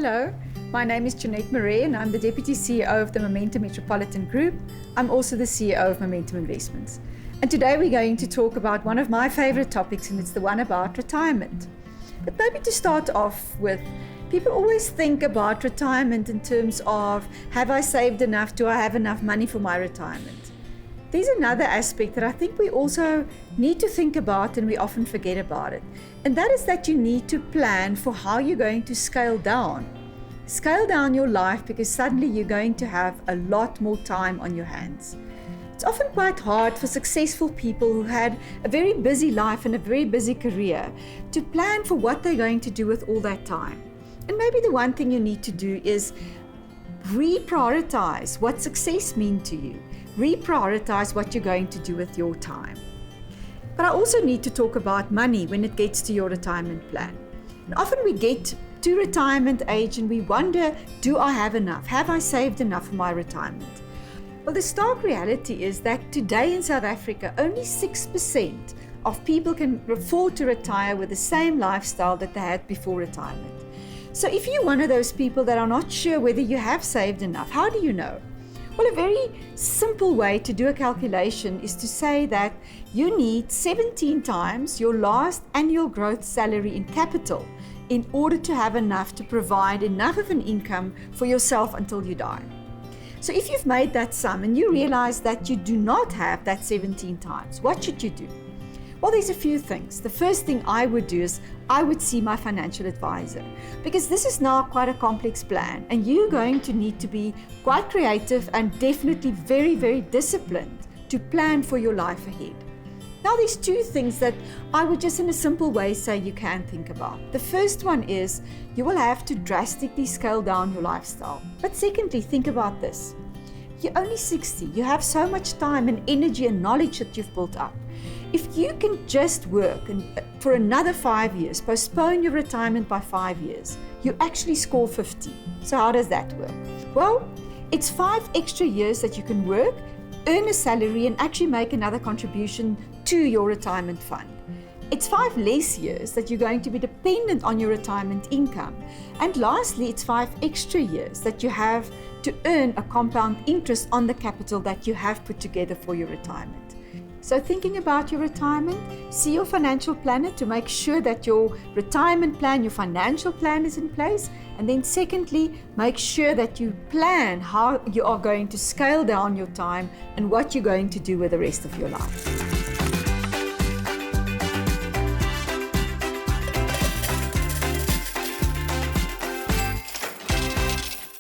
Hello, my name is Jeanette Marais and I'm the Deputy CEO of the Momentum Metropolitan Group. I'm also the CEO of Momentum Investments. And today we're going to talk about one of my favorite topics, and it's the one about retirement. But maybe to start off with, people always think about retirement in terms of, have I saved enough? Do I have enough money for my retirement? There's another aspect that I think we also need to think about and we often forget about it. And that is that you need to plan for how you're going to scale down. Scale down your life because suddenly you're going to have a lot more time on your hands. It's often quite hard for successful people who had a very busy life and a very busy career to plan for what they're going to do with all that time. And maybe the one thing you need to do is reprioritize what success means to you. Reprioritize what you're going to do with your time. But I also need to talk about money when it gets to your retirement plan. And often we get to retirement age and we wonder, do I have enough? Have I saved enough for my retirement? Well, the stark reality is that today in South Africa, only 6% of people can afford to retire with the same lifestyle that they had before retirement. So if you're one of those people that are not sure whether you have saved enough, how do you know? Well, a very simple way to do a calculation is to say that you need 17 times your last annual growth salary in capital in order to have enough to provide enough of an income for yourself until you die. So if you've made that sum and you realize that you do not have that 17 times, what should you do? Well, there's a few things. The first thing I would do is I would see my financial advisor, because this is now quite a complex plan and you're going to need to be quite creative and definitely very, very disciplined to plan for your life ahead. Now, there's two things that I would just in a simple way say you can think about. The first one is you will have to drastically scale down your lifestyle. But secondly, think about this. You're only 60. You have so much time and energy and knowledge that you've built up. If you can just work for another 5 years, postpone your retirement by 5 years, you actually score 50. So how does that work? Well, it's 5 extra years that you can work, earn a salary, and actually make another contribution to your retirement fund. It's 5 less years that you're going to be dependent on your retirement income. And lastly, it's 5 extra years that you have to earn a compound interest on the capital that you have put together for your retirement. So thinking about your retirement, see your financial planner to make sure that your retirement plan, your financial plan is in place. And then secondly, make sure that you plan how you are going to scale down your time and what you're going to do with the rest of your life.